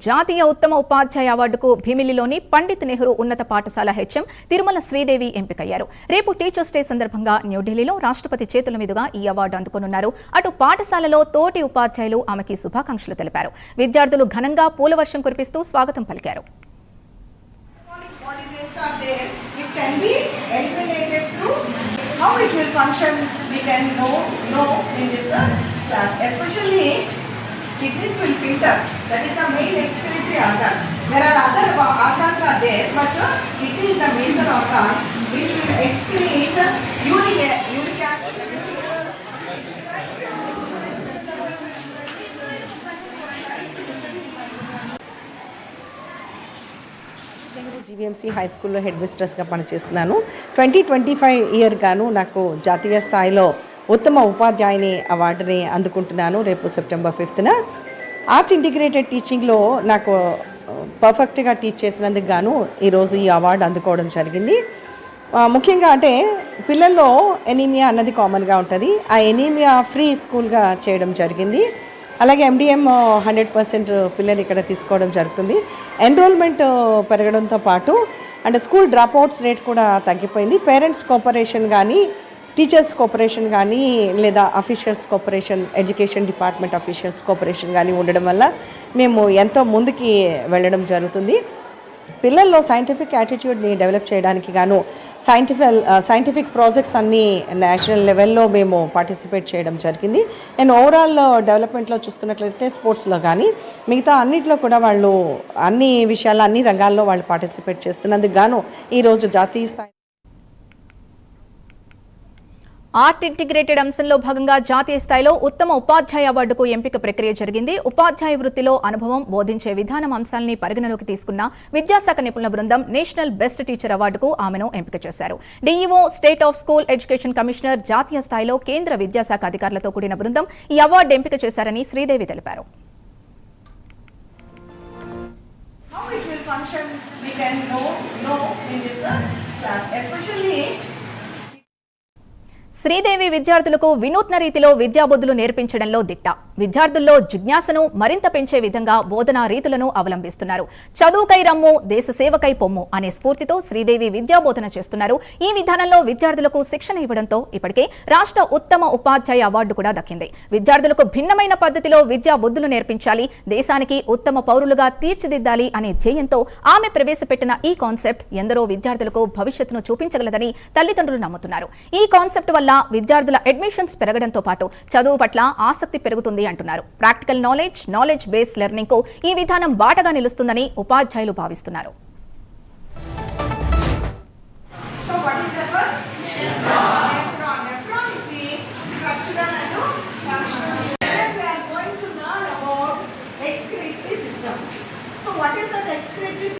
జాతీయ ఉత్తమ ఉపాధ్యాయ అవార్డుకు భీమిలిలోని పండిత్ నెహ్రూ ఉన్నత పాఠశాల హెచ్ఎం తిరుమల శ్రీదేవి ఎంపికయ్యారు. రేపు టీచర్స్ డే సందర్భంగా న్యూఢిల్లీలో రాష్ట్రపతి చేతుల మీదుగా ఈ అవార్డు అందుకోనున్నారు. అటు పాఠశాలలో తోటి ఉపాధ్యాయులు ఆమెకి శుభాకాంక్షలు తెలిపారు. విద్యార్థులు ఘనంగా పూలవర్షం కురిపిస్తూ స్వాగతం పలికారు. How it will function, we can know in this class. Especially, kidneys will filter. That is the main excretory organ. There are other organs are there, but kidney is the major organ which will excrete uric acid. GVMC high స్కూల్లో head మిస్ట్రెస్గా పనిచేస్తున్నాను. 2025 year గాను నాకు జాతీయ స్థాయిలో ఉత్తమ ఉపాధ్యాయుని అవార్డుని అందుకుంటున్నాను. రేపు సెప్టెంబర్ 5న ఆర్ట్ ఇంటిగ్రేటెడ్ టీచింగ్లో నాకు పర్ఫెక్ట్గా టీచ్ చేసినందుకు గాను ఈరోజు ఈ అవార్డు అందుకోవడం జరిగింది. ముఖ్యంగా అంటే పిల్లల్లో ఎనీమియా అన్నది కామన్గా ఉంటుంది. ఆ ఎనీమియా ఫ్రీ స్కూల్గా చేయడం జరిగింది. అలాగే MDM 100% పిల్లలు ఇక్కడ తీసుకోవడం జరుగుతుంది. ఎన్రోల్మెంట్ పెరగడంతో పాటు అంటే స్కూల్ డ్రాప్అవుట్స్ రేట్ కూడా తగ్గిపోయింది. పేరెంట్స్ కోఆపరేషన్ కానీ, టీచర్స్ కోఆపరేషన్ కానీ, లేదా officials cooperation, education department officials cooperation కానీ ఉండడం వల్ల మేము ఎంతో ముందుకి వెళ్ళడం జరుగుతుంది. పిల్లల్లో సైంటిఫిక్ యాటిట్యూడ్ని డెవలప్ చేయడానికి గాను సైంటిఫిక్ ప్రాజెక్ట్స్ అన్నీ నేషనల్ లెవెల్లో మేము పార్టిసిపేట్ చేయడం జరిగింది. అండ్ ఓవరాల్ డెవలప్మెంట్లో చూసుకున్నట్లయితే స్పోర్ట్స్లో కానీ మిగతా అన్నింటిలో కూడా వాళ్ళు అన్ని విషయాల్లో అన్ని రంగాల్లో వాళ్ళు పార్టిసిపేట్ చేస్తున్నందుకు గాను ఈరోజు జాతీయ స్థాయి ఆర్ట్ ఇంటిగ్రేటెడ్ అంశంలో భాగంగా జాతీయ స్థాయిలో ఉత్తమ ఉపాధ్యాయ అవార్డుకు ఎంపిక ప్రక్రియ జరిగింది. ఉపాధ్యాయ వృత్తిలో అనుభవం, బోధించే విధానం అంశాలని పరిగణలోకి తీసుకున్న విద్యాశాఖ నిపుణుల బృందం నేషనల్ బెస్ట్ టీచర్ అవార్డుకు ఆమెను ఎంపిక చేశారు. DEO, state of school education commissioner, జాతీయ స్థాయిలో కేంద్ర విద్యాశాఖ అధికారులతో కూడిన బృందం ఈ అవార్డు ఎంపిక చేశారని శ్రీదేవి తెలిపారు. శ్రీదేవి విద్యార్థులకు వినూత్న రీతిలో విద్యాబుద్ధులు నేర్పించడంలో దిట్ట. విద్యార్థుల్లో జిజ్ఞాసను మరింత పెంచే విధంగా బోధనా రీతులను అవలంబిస్తున్నారు. చదువుకై రమ్ము, దేశ సేవకై పొమ్ము అనే స్ఫూర్తితో శ్రీదేవి విద్యాబోధన చేస్తున్నారు. ఈ విధానంలో విద్యార్థులకు శిక్షణ ఇవ్వడంతో ఇప్పటికే రాష్ట్ర ఉత్తమ ఉపాధ్యాయ అవార్డు కూడా దక్కింది. విద్యార్థులకు భిన్నమైన పద్ధతిలో విద్యా బుద్ధులు నేర్పించాలి, దేశానికి ఉత్తమ పౌరులుగా తీర్చిదిద్దాలి అనే ధ్యేయంతో ఆమె ప్రవేశపెట్టిన ఈ కాన్సెప్ట్ ఎందరో విద్యార్థులకు భవిష్యత్తును చూపించగలదని తల్లిదండ్రులు నమ్ముతున్నారు. ఈ కాన్సెప్ట్ వల్ల విద్యార్థుల అడ్మిషన్స్ పెరగడంతో పాటు చదువు పట్ల ఆసక్తి పెరుగుతుంది అంటున్నారు. ప్రాక్టికల్ నాలెడ్జ్ బేస్డ్ లెర్నింగ్ కు ఈ విధానం బాటగా నిలుస్తుందని ఉపాధ్యాయులు భావిస్తున్నారు.